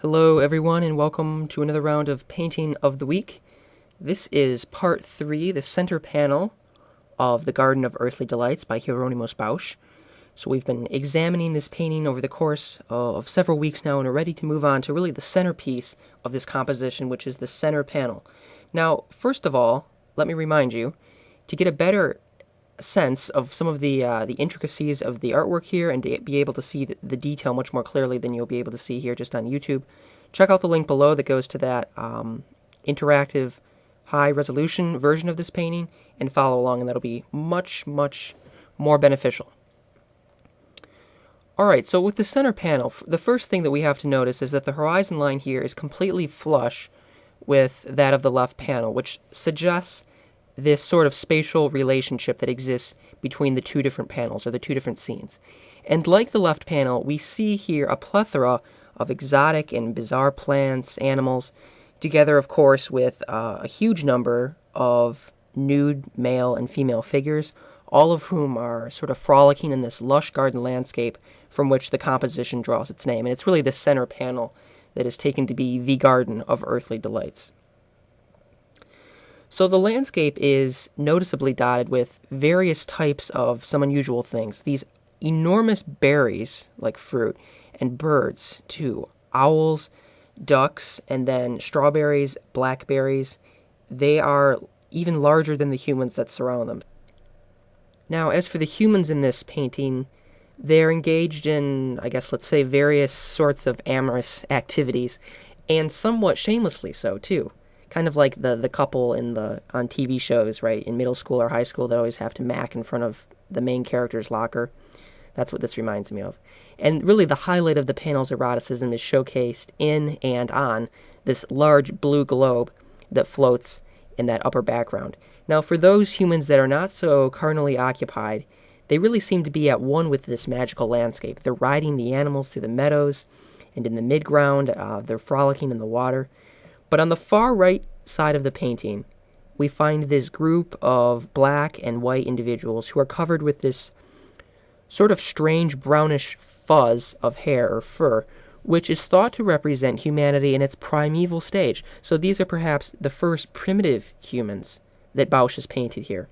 Hello everyone and welcome to another round of Painting of the Week. This is part 3, the center panel of The Garden of Earthly Delights by Hieronymus Bausch. So we've been examining this painting over the course of several weeks now and are ready to move on to really the centerpiece of this composition, which is the center panel. Now, first of all, let me remind you, to get a better sense of some of the intricacies of the artwork here and to be able to see the detail much more clearly than you'll be able to see here just on YouTube, check out the link below that goes to that interactive high-resolution version of this painting and follow along, and that'll be much, much more beneficial. Alright, so with the center panel, the first thing that we have to notice is that the horizon line here is completely flush with that of the left panel, which suggests this sort of spatial relationship that exists between the two different panels, or the two different scenes. And like the left panel, we see here a plethora of exotic and bizarre plants, animals, together, of course, with a huge number of nude male and female figures, all of whom are sort of frolicking in this lush garden landscape from which the composition draws its name. And it's really the center panel that is taken to be the Garden of Earthly Delights. So the landscape is noticeably dotted with various types of some unusual things. These enormous berries, like fruit, and birds, too. Owls, ducks, and then strawberries, blackberries. They are even larger than the humans that surround them. Now, as for the humans in this painting, they're engaged in, I guess, let's say, various sorts of amorous activities, and somewhat shamelessly so, too. Kind of like the couple on TV shows, right, in middle school or high school that always have to mack in front of the main character's locker. That's what this reminds me of. And really the highlight of the panel's eroticism is showcased in and on this large blue globe that floats in that upper background. Now, for those humans that are not so carnally occupied, they really seem to be at one with this magical landscape. They're riding the animals through the meadows, and in the midground, they're frolicking in the water. But on the far right side of the painting, we find this group of black and white individuals who are covered with this sort of strange brownish fuzz of hair or fur, which is thought to represent humanity in its primeval stage. So these are perhaps the first primitive humans that Bausch has painted here.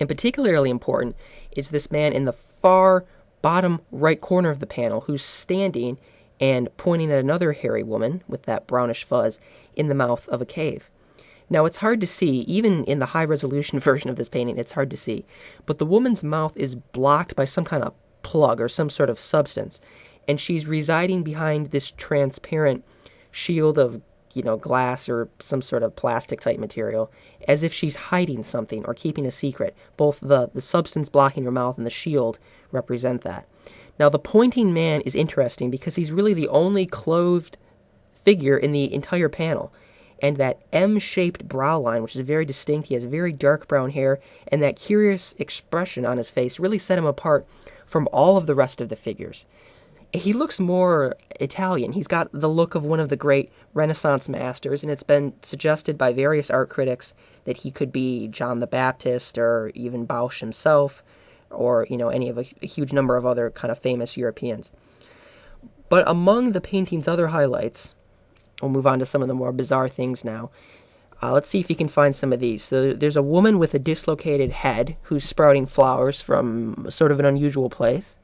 And particularly important is this man in the far bottom right corner of the panel who's standing and pointing at another hairy woman with that brownish fuzz in the mouth of a cave. Now, it's hard to see, even in the high-resolution version of this painting, it's hard to see, but the woman's mouth is blocked by some kind of plug or some sort of substance, and she's residing behind this transparent shield of, glass or some sort of plastic-type material, as if she's hiding something or keeping a secret. Both the substance blocking her mouth and the shield represent that. Now, the pointing man is interesting because he's really the only clothed figure in the entire panel. And that M-shaped brow line, which is very distinct, he has very dark brown hair, and that curious expression on his face really set him apart from all of the rest of the figures. He looks more Italian. He's got the look of one of the great Renaissance masters, and it's been suggested by various art critics that he could be John the Baptist or even Bausch himself, or, any of a huge number of other kind of famous Europeans. But among the painting's other highlights, we'll move on to some of the more bizarre things now. Let's see if you can find some of these. So there's a woman with a dislocated head who's sprouting flowers from sort of an unusual place.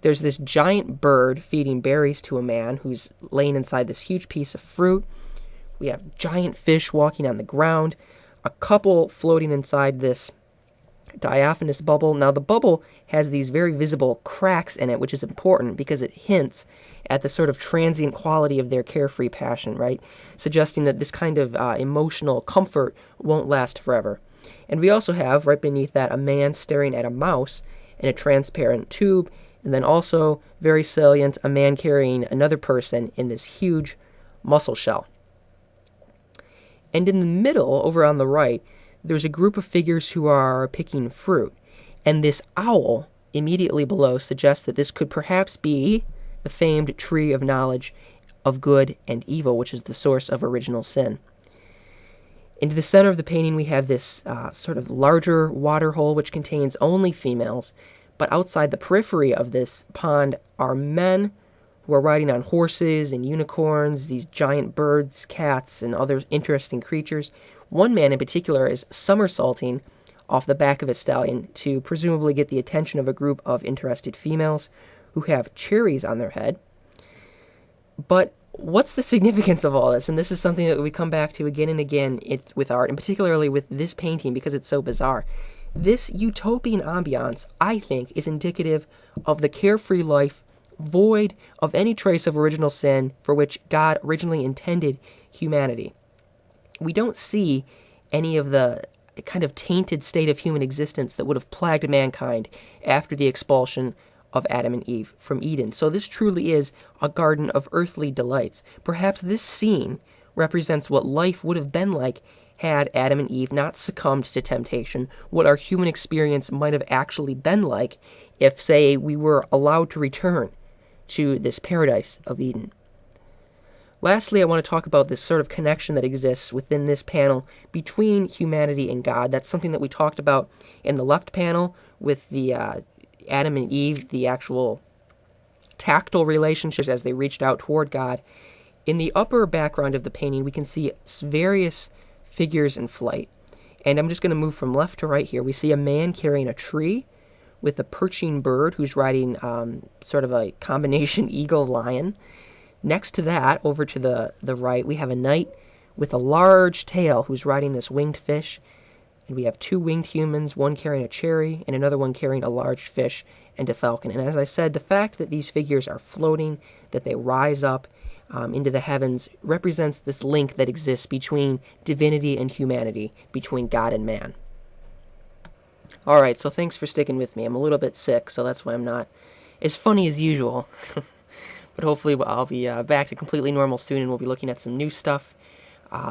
There's this giant bird feeding berries to a man who's laying inside this huge piece of fruit. We have giant fish walking on the ground, a couple floating inside this diaphanous bubble. Now, the bubble has these very visible cracks in it, which is important because it hints at the sort of transient quality of their carefree passion, right? Suggesting that this kind of emotional comfort won't last forever. And we also have, right beneath that, a man staring at a mouse in a transparent tube, and then also, very salient, a man carrying another person in this huge mussel shell. And in the middle, over on the right, there's a group of figures who are picking fruit, and this owl immediately below suggests that this could perhaps be the famed tree of knowledge of good and evil, which is the source of original sin. Into the center of the painting, we have this sort of larger water hole, which contains only females, but outside the periphery of this pond are men who are riding on horses and unicorns, these giant birds, cats, and other interesting creatures. One man in particular is somersaulting off the back of a stallion to presumably get the attention of a group of interested females who have cherries on their head. But what's the significance of all this? And this is something that we come back to again and again with art, and particularly with this painting because it's so bizarre. This utopian ambiance, I think, is indicative of the carefree life void of any trace of original sin for which God originally intended humanity. We don't see any of the kind of tainted state of human existence that would have plagued mankind after the expulsion of Adam and Eve from Eden. So this truly is a garden of earthly delights. Perhaps this scene represents what life would have been like had Adam and Eve not succumbed to temptation, what our human experience might have actually been like if, say, we were allowed to return to this paradise of Eden. Lastly, I want to talk about this sort of connection that exists within this panel between humanity and God. That's something that we talked about in the left panel with the Adam and Eve, the actual tactile relationships as they reached out toward God. In the upper background of the painting, we can see various figures in flight. And I'm just going to move from left to right here. We see a man carrying a tree with a perching bird who's riding sort of a combination eagle-lion. Next to that, over to the right, we have a knight with a large tail who's riding this winged fish. And we have two winged humans, one carrying a cherry and another one carrying a large fish and a falcon. And as I said, the fact that these figures are floating, that they rise up into the heavens, represents this link that exists between divinity and humanity, between God and man. All right, so thanks for sticking with me. I'm a little bit sick, so that's why I'm not as funny as usual. But hopefully I'll be back to completely normal soon, and we'll be looking at some new stuff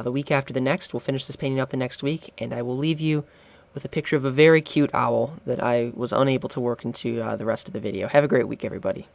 the week after the next. We'll finish this painting up the next week, and I will leave you with a picture of a very cute owl that I was unable to work into the rest of the video. Have a great week, everybody.